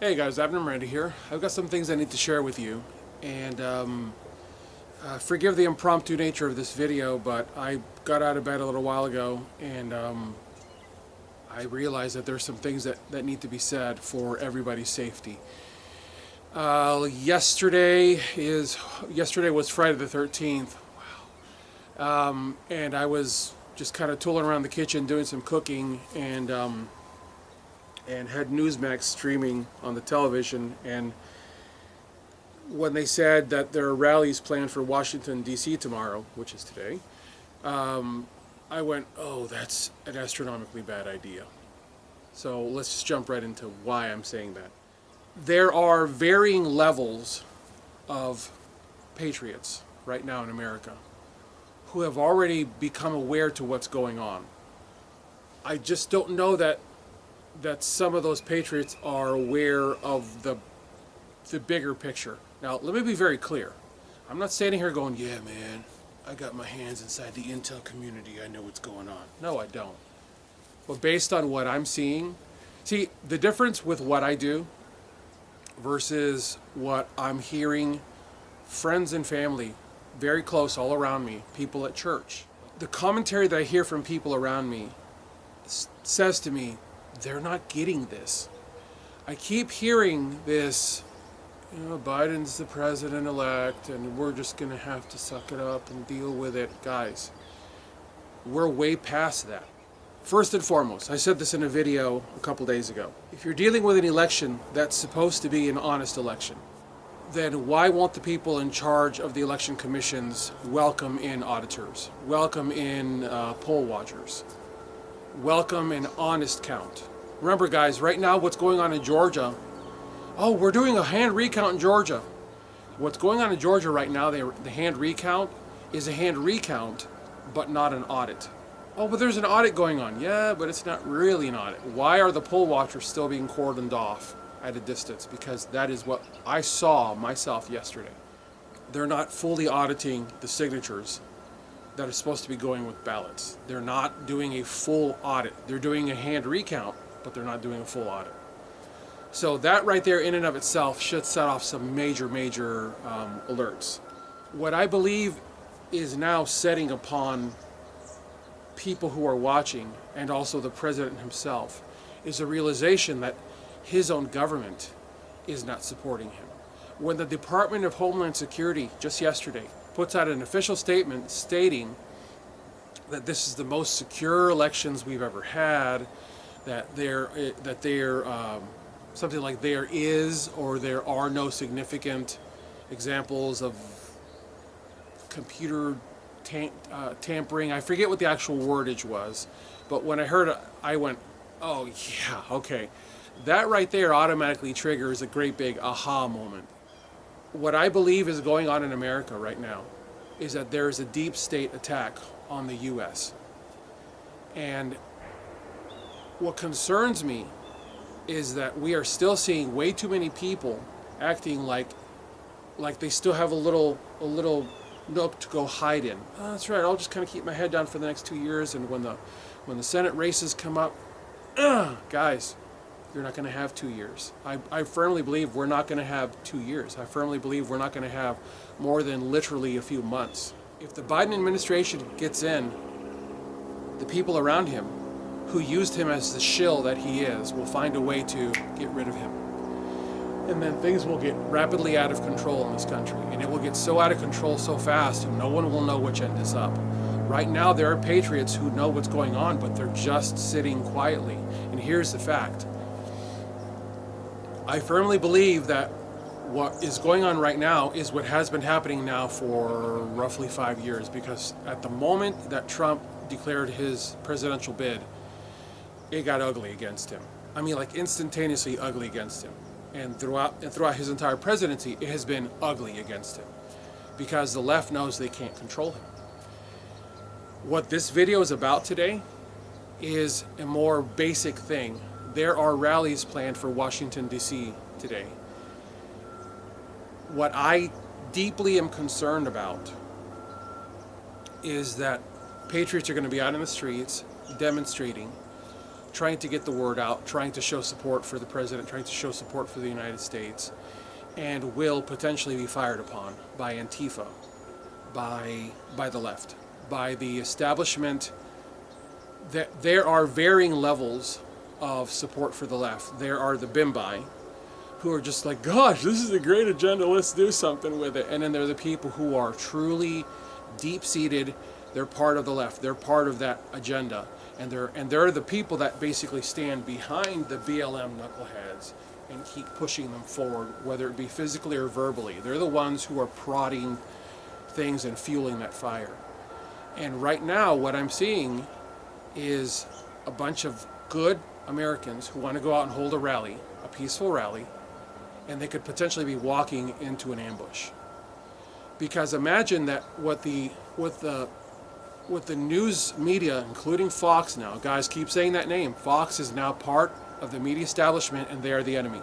Hey guys, Abner Miranda here. I've got some things I need to share with you, and forgive the impromptu nature of this video, but I got out of bed a little while ago, and I realized that there's some things that need to be said for everybody's safety. Yesterday was Friday the 13th. Wow. And I was just kind of tooling around the kitchen doing some cooking, and had Newsmax streaming on the television, and when they said that there are rallies planned for Washington, D.C. tomorrow, which is today, I went, oh, that's an astronomically bad idea. So let's just jump right into why I'm saying that. There are varying levels of patriots right now in America who have already become aware to what's going on. I just don't know that some of those patriots are aware of the bigger picture. Now, let me be very clear. I'm not standing here going, yeah, man, I got my hands inside the intel community. I know what's going on. No, I don't. But based on what I'm seeing, see, the difference with what I do versus what I'm hearing friends and family very close all around me, people at church, the commentary that I hear from people around me says to me, they're not getting this. I keep hearing this, Biden's the president-elect and we're just going to have to suck it up and deal with it. Guys, we're way past that. First and foremost, I said this in a video a couple days ago. If you're dealing with an election that's supposed to be an honest election, then why won't the people in charge of the election commissions welcome in auditors, welcome in poll watchers, welcome an honest count? Remember, guys, right now what's going on in Georgia, oh, we're doing a hand recount in Georgia. What's going on in Georgia right now, the hand recount, is a hand recount, but not an audit. Oh, but there's an audit going on. Yeah, but it's not really an audit. Why are the poll watchers still being cordoned off at a distance? Because that is what I saw myself yesterday. They're not fully auditing the signatures that are supposed to be going with ballots. They're not doing a full audit. They're doing a hand recount, but they're not doing a full audit. So that right there in and of itself should set off some major alerts. What I believe is now setting upon people who are watching, and also the president himself, is a realization that his own government is not supporting him. When the Department of Homeland Security just yesterday puts out an official statement stating that this is the most secure elections we've ever had, that there something like there is or there are no significant examples of computer tampering. I forget what the actual wordage was, but when I heard it, I went, oh yeah, okay. That right there automatically triggers a great big aha moment. What I believe is going on in America right now is that there is a deep state attack on the U.S. And what concerns me is that we are still seeing way too many people acting like they still have a little nook to go hide in. Oh, that's right, I'll just kind of keep my head down for the next 2 years, and when the Senate races come up, guys, you're not going to have 2 years. I firmly believe we're not going to have 2 years. I firmly believe we're not going to have more than literally a few months. If the Biden administration gets in, the people around him who used him as the shill that he is will find a way to get rid of him. And then things will get rapidly out of control in this country. And it will get so out of control so fast, no one will know which end is up. Right now, there are patriots who know what's going on, but they're just sitting quietly. And here's the fact. I firmly believe that what is going on right now is what has been happening now for roughly 5 years, because at the moment that Trump declared his presidential bid, it got ugly against him. I mean, like instantaneously ugly against him. And throughout his entire presidency, it has been ugly against him because the left knows they can't control him. What this video is about today is a more basic thing. There are rallies planned for Washington, D.C. today. What I deeply am concerned about is that patriots are going to be out in the streets demonstrating trying to get the word out, trying to show support for the president, trying to show support for the United States, and will potentially be fired upon by Antifa, by the left, by the establishment. That there are varying levels of support for the left. There are the bimbi, who are just like, gosh, this is a great agenda, let's do something with it. And then there are the people who are truly deep-seated. They're part of the left. They're part of that agenda. And they're the people that basically stand behind the BLM knuckleheads and keep pushing them forward, whether it be physically or verbally. They're the ones who are prodding things and fueling that fire. And right now, what I'm seeing is a bunch of good Americans who want to go out and hold a rally, a peaceful rally, and they could potentially be walking into an ambush. Because imagine that what the news media, including Fox now, guys keep saying that name, Fox is now part of the media establishment and they are the enemy.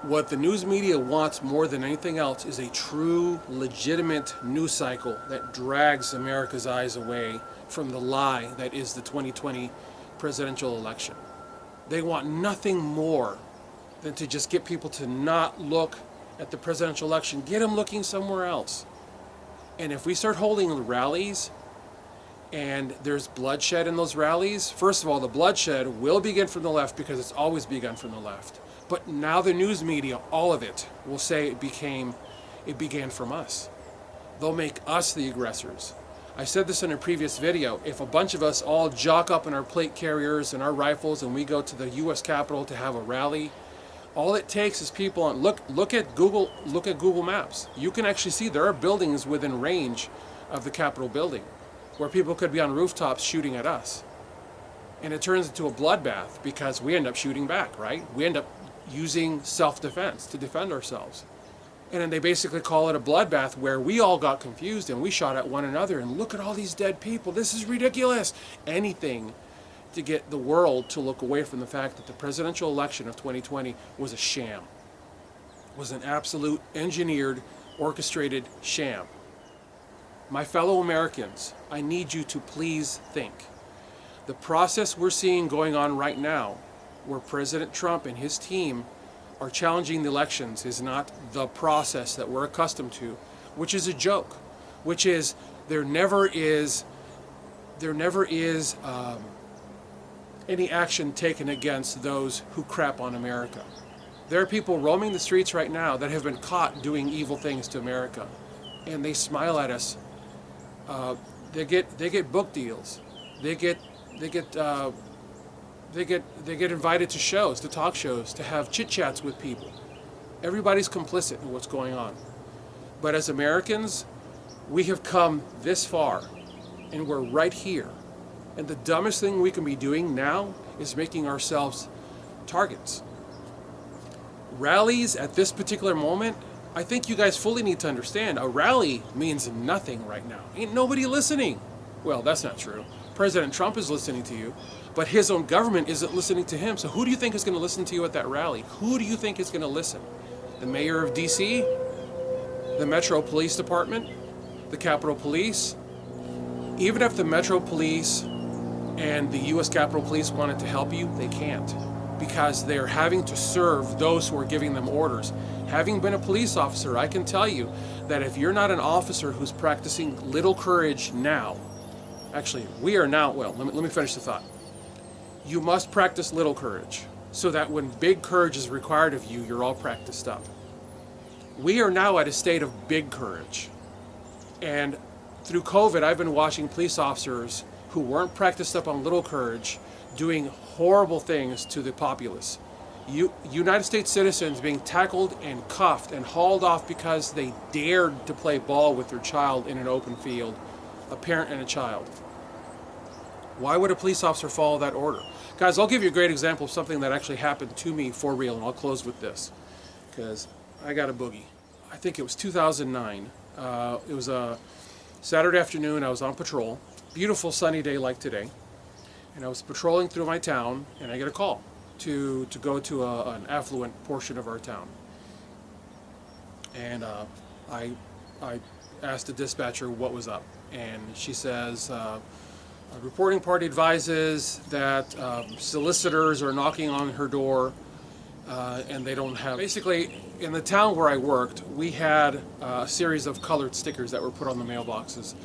What the news media wants more than anything else is a true, legitimate news cycle that drags America's eyes away from the lie that is the 2020 presidential election. They want nothing more than to just get people to not look at the presidential election, get them looking somewhere else. And if we start holding rallies and there's bloodshed in those rallies, first of all, the bloodshed will begin from the left because it's always begun from the left. But now the news media, all of it, will say it began from us. They'll make us the aggressors. I said this in a previous video. If a bunch of us all jock up in our plate carriers and our rifles and we go to the U.S. Capitol to have a rally, all it takes is people on look at Google Maps. You can actually see there are buildings within range of the Capitol building where people could be on rooftops shooting at us. And it turns into a bloodbath because we end up shooting back, right? We end up using self-defense to defend ourselves. And then they basically call it a bloodbath where we all got confused and we shot at one another and look at all these dead people. This is ridiculous. Anything to get the world to look away from the fact that the presidential election of 2020 was a sham, was an absolute engineered, orchestrated sham. My fellow Americans, I need you to please think. The process we're seeing going on right now, where President Trump and his team are challenging the elections, is not the process that we're accustomed to, which is a joke, which is there never is any action taken against those who crap on America. There are people roaming the streets right now that have been caught doing evil things to America, and they smile at us. They get book deals. They get invited to shows, to talk shows, to have chit chats with people. Everybody's complicit in what's going on. But as Americans, we have come this far, and we're right here. And the dumbest thing we can be doing now is making ourselves targets. Rallies at this particular moment, I think you guys fully need to understand, a rally means nothing right now. Ain't nobody listening. Well, that's not true. President Trump is listening to you, but his own government isn't listening to him. So who do you think is going to listen to you at that rally? Who do you think is going to listen? The mayor of D.C., the Metro Police Department, the Capitol Police? Even if the Metro Police and the U.S. Capitol Police wanted to help you, they can't, because they're having to serve those who are giving them orders. Having been a police officer, I can tell you that if you're not an officer who's practicing little courage now, actually, we are now, well, let me finish the thought. You must practice little courage so that when big courage is required of you, you're all practiced up. We are now at a state of big courage. And through COVID, I've been watching police officers who weren't practiced up on little courage doing horrible things to the populace. United States citizens being tackled and cuffed and hauled off because they dared to play ball with their child in an open field, a parent and a child. Why would a police officer follow that order? Guys, I'll give you a great example of something that actually happened to me for real, and I'll close with this, because I got a boogie. I think it was 2009. It was a Saturday afternoon. I was on patrol. Beautiful sunny day like today. And I was patrolling through my town, and I get a call to go to an affluent portion of our town. And I asked the dispatcher what was up. And she says, A reporting party advises that solicitors are knocking on her door and they don't have... Basically, in the town where I worked, we had a series of colored stickers that were put on the mailboxes.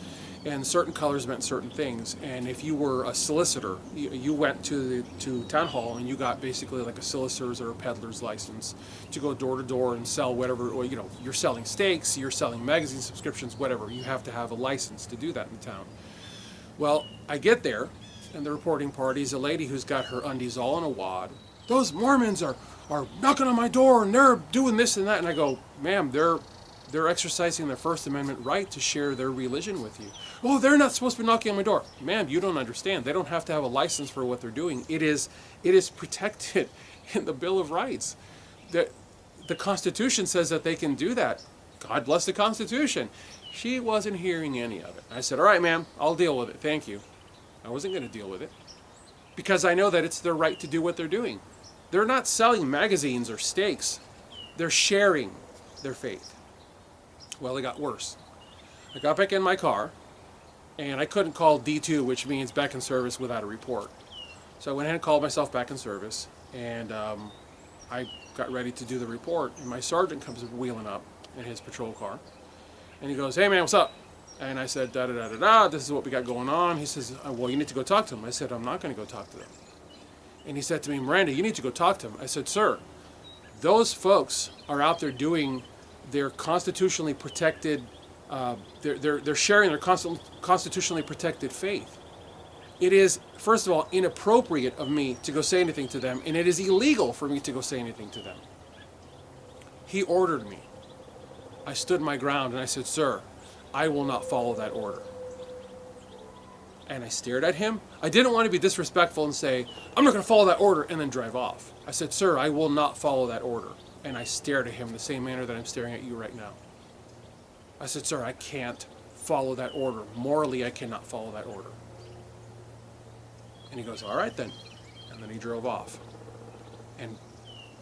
And certain colors meant certain things. And if you were a solicitor, you went to town hall and you got basically like a solicitor's or a peddler's license to go door to door and sell whatever, or you're selling steaks, you're selling magazine subscriptions, whatever. You have to have a license to do that in the town. Well, I get there, and the reporting party is a lady who's got her undies all in a wad. Those Mormons are knocking on my door and they're doing this and that. And I go, ma'am, they're exercising their First Amendment right to share their religion with you. Oh, they're not supposed to be knocking on my door. Ma'am, you don't understand. They don't have to have a license for what they're doing. It is protected in the Bill of Rights. The Constitution says that they can do that. God bless the Constitution. She wasn't hearing any of it. I said, all right, ma'am, I'll deal with it. Thank you. I wasn't going to deal with it because I know that it's their right to do what they're doing. They're not selling magazines or steaks. They're sharing their faith. Well, it got worse. I got back in my car, and I couldn't call D2, which means back in service, without a report. So I went ahead and called myself back in service, and I got ready to do the report, and my sergeant comes wheeling up in his patrol car, and he goes, hey man, what's up? And I said, da-da-da-da-da, this is what we got going on. He says, well, you need to go talk to them. I said, I'm not going to go talk to them. And he said to me, Miranda, you need to go talk to them. I said, sir, those folks are out there doing their constitutionally protected, they're sharing their constitutionally protected faith. It is, first of all, inappropriate of me to go say anything to them, and it is illegal for me to go say anything to them. He ordered me. I stood my ground and I said, sir, I will not follow that order. And I stared at him. I didn't want to be disrespectful and say, I'm not going to follow that order, and then drive off. I said, sir, I will not follow that order. And I stared at him the same manner that I'm staring at you right now. I said, sir, I can't follow that order. Morally, I cannot follow that order. And he goes, all right then. And then he drove off. And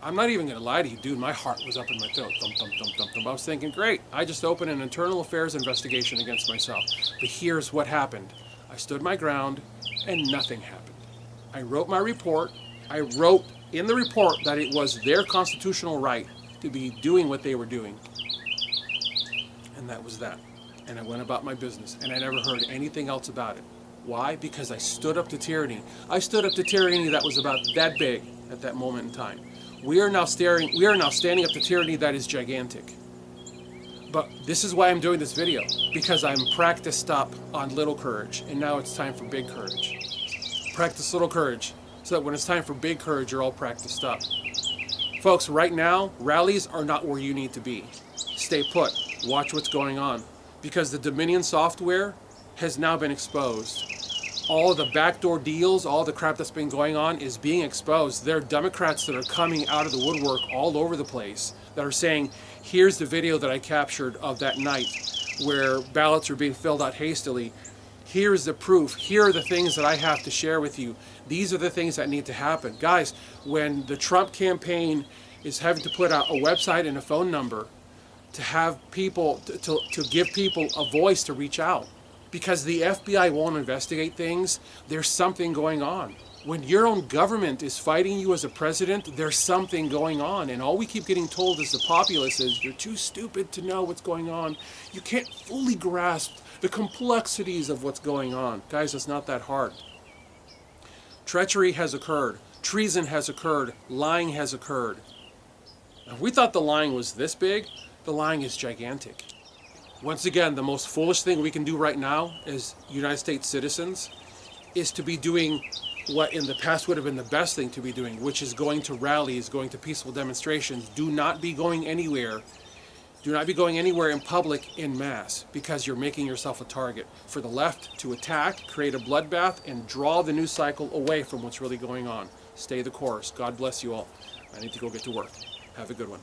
I'm not even going to lie to you, dude, my heart was up in my throat. Thump, thump, thump, thump, thump. I was thinking, great, I just opened an internal affairs investigation against myself. But here's what happened. I stood my ground, and nothing happened. I wrote my report. I wrote in the report that it was their constitutional right to be doing what they were doing. And that was that. And I went about my business, and I never heard anything else about it. Why? Because I stood up to tyranny. I stood up to tyranny that was about that big at that moment in time. We are now standing up to tyranny that is gigantic. But this is why I'm doing this video, because I'm practiced up on little courage, and now it's time for big courage. Practice little courage, so that when it's time for big courage, you're all practiced up. Folks, right now, rallies are not where you need to be. Stay put. Watch what's going on. Because the Dominion software has now been exposed. All the backdoor deals, all the crap that's been going on is being exposed. There are Democrats that are coming out of the woodwork all over the place that are saying, here's the video that I captured of that night where ballots are being filled out hastily. Here's the proof. Here are the things that I have to share with you. These are the things that need to happen. Guys, when the Trump campaign is having to put out a website and a phone number to have people, to give people a voice to reach out, because the FBI won't investigate things, there's something going on. When your own government is fighting you as a president, there's something going on. And all we keep getting told as the populace is, you're too stupid to know what's going on. You can't fully grasp the complexities of what's going on. Guys, it's not that hard. Treachery has occurred. Treason has occurred. Lying has occurred. If we thought the lying was this big, the lying is gigantic. Once again, the most foolish thing we can do right now as United States citizens is to be doing what in the past would have been the best thing to be doing, which is going to rallies, going to peaceful demonstrations. Do not be going anywhere. Do not be going anywhere in public in mass, because you're making yourself a target for the left to attack, create a bloodbath, and draw the news cycle away from what's really going on. Stay the course. God bless you all. I need to go get to work. Have a good one.